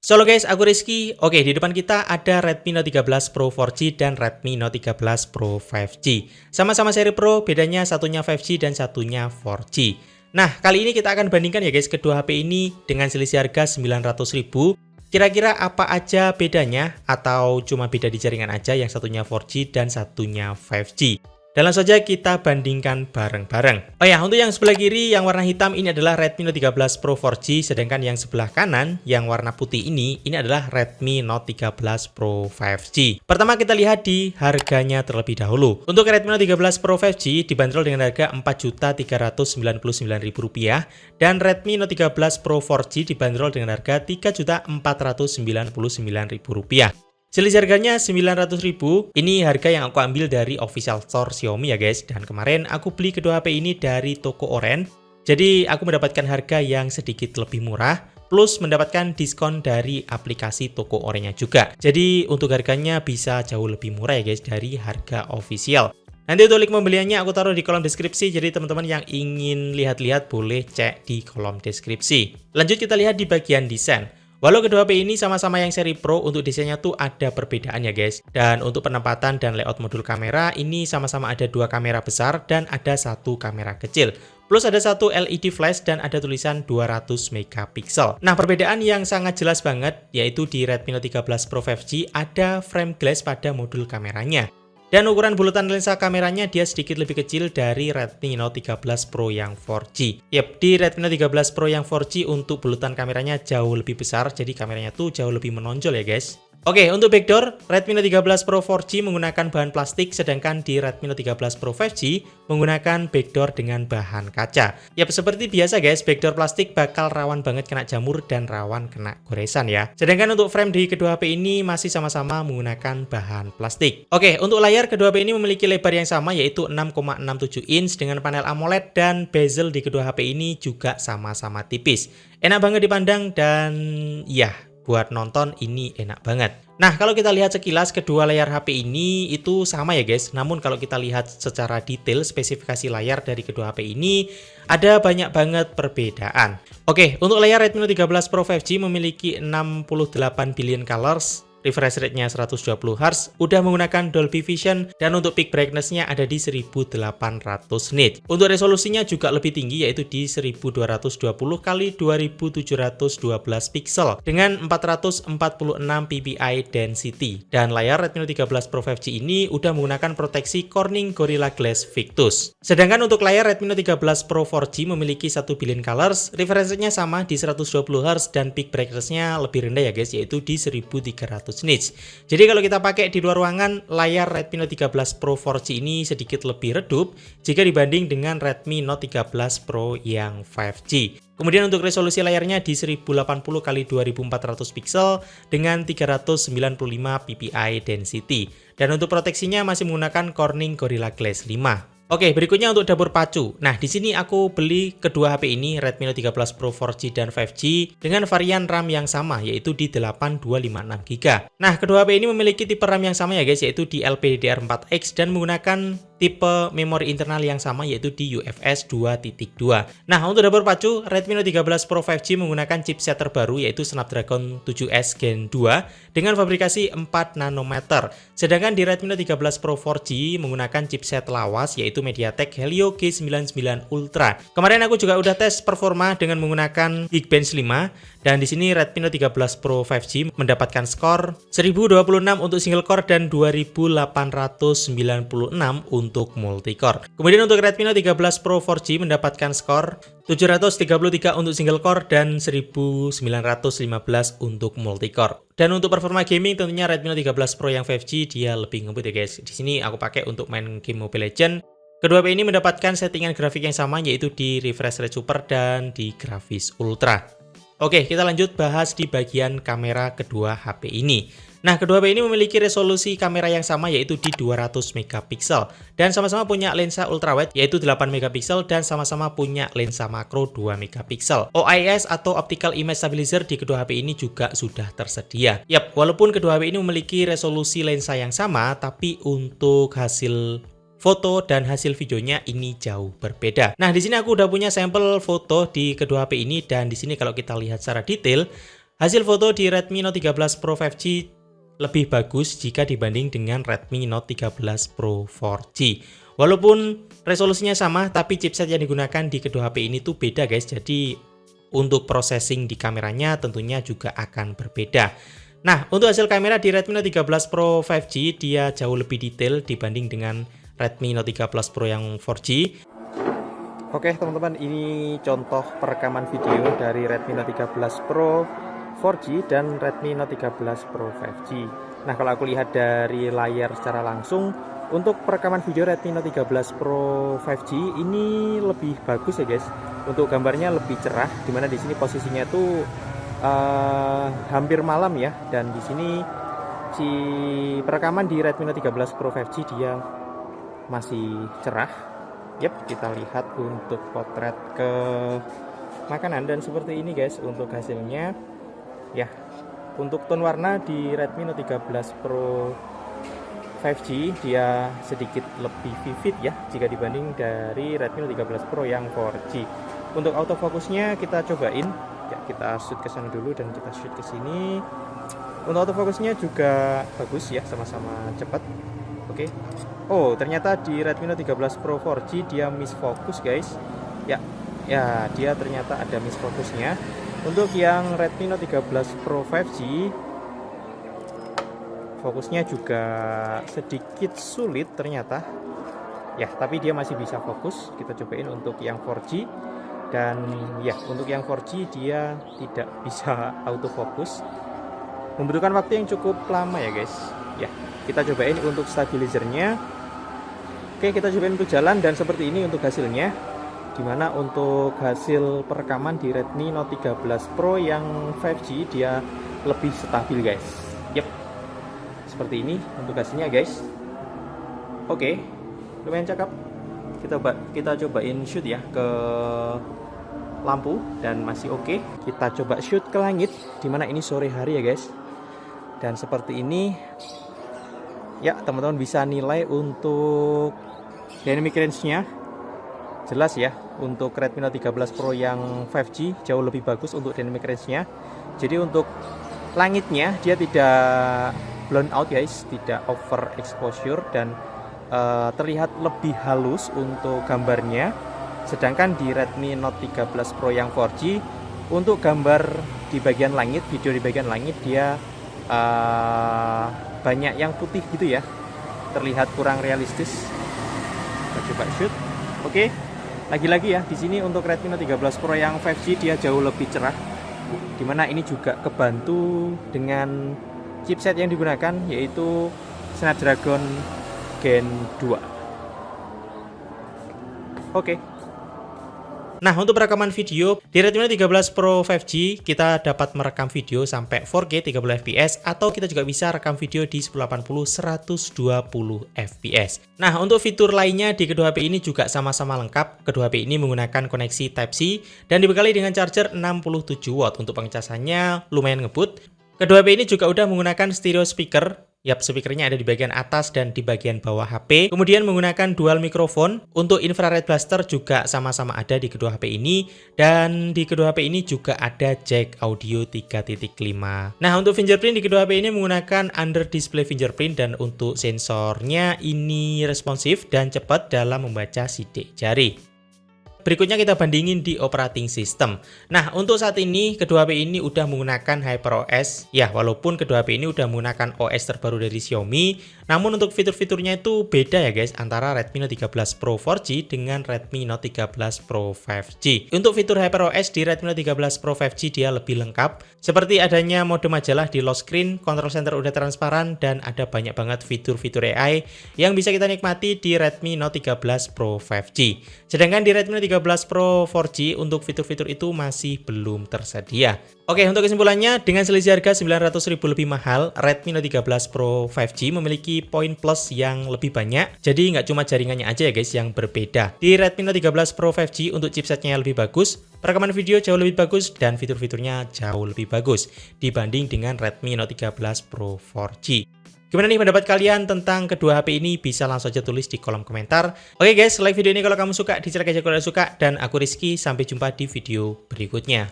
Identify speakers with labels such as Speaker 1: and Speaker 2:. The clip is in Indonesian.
Speaker 1: Halo guys, aku Rizky. Oke, di depan kita ada Redmi Note 13 Pro 4G dan Redmi Note 13 Pro 5G. Sama-sama seri Pro, bedanya satunya 5G dan satunya 4G. Nah, kali ini kita akan bandingkan ya guys, kedua HP ini dengan selisih harga 900.000. Kira-kira apa aja bedanya? Atau cuma beda di jaringan aja, yang satunya 4G dan satunya 5G? Dan langsung saja kita bandingkan bareng-bareng. Oh ya, untuk yang sebelah kiri yang warna hitam ini adalah Redmi Note 13 Pro 4G, sedangkan yang sebelah kanan yang warna putih ini adalah Redmi Note 13 Pro 5G. Pertama kita lihat di harganya terlebih dahulu. Untuk Redmi Note 13 Pro 5G dibanderol dengan harga Rp4.399.000 dan Redmi Note 13 Pro 4G dibanderol dengan harga Rp3.499.000. Selisih harganya 900.000. Ini harga yang aku ambil dari official store Xiaomi ya guys. Dan kemarin aku beli kedua HP ini dari toko Oren. Jadi aku mendapatkan harga yang sedikit lebih murah, plus mendapatkan diskon dari aplikasi toko Orennya juga. Jadi untuk harganya bisa jauh lebih murah ya guys dari harga official. Nanti untuk link pembeliannya aku taruh di kolom deskripsi. Jadi teman-teman yang ingin lihat-lihat boleh cek di kolom deskripsi. Lanjut kita lihat di bagian desain. Walau kedua HP ini sama-sama yang seri Pro, untuk desainnya tuh ada perbedaan ya guys. Dan untuk penempatan dan layout modul kamera, ini sama-sama ada dua kamera besar dan ada satu kamera kecil. Plus ada satu LED flash dan ada tulisan 200 megapiksel. Nah, perbedaan yang sangat jelas banget yaitu di Redmi Note 13 Pro 5G ada frame glass pada modul kameranya. Dan ukuran bulatan lensa kameranya dia sedikit lebih kecil dari Redmi Note 13 Pro yang 4G. Yap, di Redmi Note 13 Pro yang 4G untuk bulatan kameranya jauh lebih besar, jadi kameranya tuh jauh lebih menonjol ya guys. Oke, untuk backdoor, Redmi Note 13 Pro 4G menggunakan bahan plastik, sedangkan di Redmi Note 13 Pro 5G menggunakan backdoor dengan bahan kaca. Yap, seperti biasa guys, backdoor plastik bakal rawan banget kena jamur dan rawan kena goresan ya. Sedangkan untuk frame di kedua HP ini masih sama-sama menggunakan bahan plastik. Oke, untuk layar kedua HP ini memiliki lebar yang sama yaitu 6,67 inch dengan panel AMOLED, dan bezel di kedua HP ini juga sama-sama tipis. Enak banget dipandang dan ya, buat nonton ini enak banget. Nah, kalau kita lihat sekilas kedua layar HP ini itu sama ya guys. Namun kalau kita lihat secara detail spesifikasi layar dari kedua HP ini ada banyak banget perbedaan. Oke, untuk layar Redmi Note 13 Pro 5G memiliki 68 billion colors. Refresh rate-nya 120Hz, udah menggunakan Dolby Vision, dan untuk peak brightness-nya ada di 1800 nits. Untuk resolusinya juga lebih tinggi yaitu di 1220 x 2712 pixel dengan 446 ppi density. Dan layar Redmi Note 13 Pro 5G ini udah menggunakan proteksi Corning Gorilla Glass Victus. Sedangkan untuk layar Redmi Note 13 Pro 4G memiliki 1 billion colors, refresh rate-nya sama di 120Hz, dan peak brightness-nya lebih rendah ya guys, yaitu di 1300 nits. Jadi kalau kita pakai di luar ruangan, layar Redmi Note 13 Pro 4G ini sedikit lebih redup jika dibanding dengan Redmi Note 13 Pro yang 5G. Kemudian untuk resolusi layarnya di 1080 x 2400 pixel dengan 395 ppi density. Dan untuk proteksinya masih menggunakan Corning Gorilla Glass 5. Oke, berikutnya untuk dapur pacu. Nah, di sini aku beli kedua HP ini, Redmi Note 13 Pro 4G dan 5G, dengan varian RAM yang sama, yaitu di 8256GB. Nah, kedua HP ini memiliki tipe RAM yang sama ya guys, yaitu di LPDDR4X, dan menggunakan tipe memori internal yang sama, yaitu di UFS 2.2. Nah, untuk dapur pacu, Redmi Note 13 Pro 5G menggunakan chipset terbaru, yaitu Snapdragon 7S Gen 2, dengan fabrikasi 4 nanometer. Sedangkan di Redmi Note 13 Pro 4G menggunakan chipset lawas, yaitu MediaTek Helio G99 Ultra. Kemarin aku juga udah tes performa dengan menggunakan Geekbench 5, dan di sini Redmi Note 13 Pro 5G mendapatkan skor 1026 untuk single core dan 2896 untuk multi-core. Kemudian untuk Redmi Note 13 Pro 4G mendapatkan skor 733 untuk single core dan 1915 untuk multi-core. Dan untuk performa gaming tentunya Redmi Note 13 Pro yang 5G dia lebih ngebut ya guys. Di sini aku pakai untuk main game Mobile Legends. Kedua HP ini mendapatkan settingan grafik yang sama, yaitu di refresh rate super dan di grafis ultra. Oke, kita lanjut bahas di bagian kamera kedua HP ini. Nah, kedua HP ini memiliki resolusi kamera yang sama, yaitu di 200 megapiksel, dan sama-sama punya lensa ultrawide yaitu 8 megapiksel, dan sama-sama punya lensa makro 2 megapiksel. OIS atau Optical Image Stabilizer di kedua HP ini juga sudah tersedia. Yap, walaupun kedua HP ini memiliki resolusi lensa yang sama, tapi untuk hasil foto dan hasil videonya ini jauh berbeda. Nah, di sini aku udah punya sampel foto di kedua HP ini, dan di sini kalau kita lihat secara detail, Hasil foto di Redmi Note 13 Pro 5G lebih bagus jika dibanding dengan Redmi Note 13 Pro 4G. Walaupun resolusinya sama, tapi chipset yang digunakan di kedua HP ini tuh beda guys. Jadi untuk processing di kameranya tentunya juga akan berbeda. Nah, untuk hasil kamera di Redmi Note 13 Pro 5G dia jauh lebih detail dibanding dengan Redmi Note 13 Pro yang 4G. Oke teman-teman, ini contoh perekaman video dari Redmi Note 13 Pro 4G dan Redmi Note 13 Pro 5G. Nah, kalau aku lihat dari layar secara langsung, untuk perekaman video Redmi Note 13 Pro 5G ini lebih bagus ya guys. Untuk gambarnya lebih cerah, dimana di sini posisinya tuh hampir malam ya, dan di sini si perekaman di Redmi Note 13 Pro 5G dia masih cerah. Yap, kita lihat untuk potret ke makanan dan seperti ini guys untuk hasilnya. Ya, untuk tone warna di Redmi Note 13 Pro 5G dia sedikit lebih vivid ya jika dibanding dari Redmi Note 13 Pro yang 4G. Untuk autofocusnya kita cobain. Ya, kita shoot ke sana dulu dan kita shoot ke sini. Untuk autofocusnya juga bagus ya, sama-sama cepat. Oke. Oh, ternyata di Redmi Note 13 Pro 4G dia miss focus guys. Ya, dia ternyata ada miss fokusnya. Untuk yang Redmi Note 13 Pro 5G fokusnya juga sedikit sulit ternyata. Ya, tapi dia masih bisa fokus. Kita cobain untuk yang 4G. Dan ya, untuk yang 4G dia tidak bisa autofocus. Membutuhkan waktu yang cukup lama ya guys. Ya, kita cobain untuk stabilizernya. Oke, kita cobain untuk jalan dan seperti ini untuk hasilnya. Dimana untuk hasil perekaman di Redmi Note 13 Pro yang 5G dia lebih stabil guys. Yep, seperti ini untuk hasilnya guys. Oke, lumayan cakep. Kita cobain shoot ya ke lampu dan masih oke. Kita coba shoot ke langit, dimana ini sore hari ya guys. Dan seperti ini ya, teman-teman bisa nilai untuk dynamic range-nya. Jelas ya, untuk Redmi Note 13 Pro yang 5G jauh lebih bagus untuk dynamic range-nya. Jadi untuk langitnya dia tidak blown out guys, tidak over exposure dan terlihat lebih halus untuk gambarnya. Sedangkan di Redmi Note 13 Pro yang 4G untuk gambar di bagian langit, video di bagian langit dia banyak yang putih gitu ya, terlihat kurang realistis. Kita coba shoot. Oke. Lagi-lagi ya, di sini untuk Redmi Note 13 Pro yang 5G dia jauh lebih cerah. Dimana ini juga kebantu dengan chipset yang digunakan yaitu Snapdragon Gen 2. Oke. Nah, untuk perekaman video di Redmi Note 13 Pro 5G kita dapat merekam video sampai 4K 30 fps atau kita juga bisa rekam video di 1080 120 fps. Nah, untuk fitur lainnya di kedua HP ini juga sama-sama lengkap. Kedua HP ini menggunakan koneksi Type-C dan dibekali dengan charger 67 watt. Untuk pengecasannya lumayan ngebut. Kedua HP ini juga udah menggunakan stereo speaker. Yap, speakernya ada di bagian atas dan di bagian bawah HP. Kemudian menggunakan dual mikrofon. Untuk infrared blaster juga sama-sama ada di kedua HP ini. Dan di kedua HP ini juga ada jack audio 3.5. Nah, untuk fingerprint di kedua HP ini menggunakan under display fingerprint. Dan untuk sensornya ini responsif dan cepat dalam membaca sidik jari. Berikutnya kita bandingin di operating system. Nah, untuk saat ini kedua HP ini udah menggunakan HyperOS. Ya, walaupun kedua HP ini udah menggunakan OS terbaru dari Xiaomi, namun untuk fitur-fiturnya itu beda ya guys antara Redmi Note 13 Pro 4G dengan Redmi Note 13 Pro 5G. Untuk fitur HyperOS di Redmi Note 13 Pro 5G dia lebih lengkap, seperti adanya mode majalah di lock screen, control center udah transparan, dan ada banyak banget fitur-fitur AI yang bisa kita nikmati di Redmi Note 13 Pro 5G. Sedangkan di Redmi Note 13 Pro 4G untuk fitur-fitur itu masih belum tersedia. Oke, untuk kesimpulannya, dengan selisih harga 900.000 lebih mahal, Redmi Note 13 Pro 5G memiliki poin plus yang lebih banyak. Jadi nggak cuma jaringannya aja ya guys yang berbeda. Di Redmi Note 13 Pro 5G untuk chipsetnya yang lebih bagus, perekaman video jauh lebih bagus, dan fitur-fiturnya jauh lebih bagus dibanding dengan Redmi Note 13 Pro 4G. Gimana nih pendapat kalian tentang kedua HP ini? Bisa langsung aja tulis di kolom komentar. Oke guys, like video ini kalau kamu suka, dislike aja kalau suka, dan aku Rizky, sampai jumpa di video berikutnya.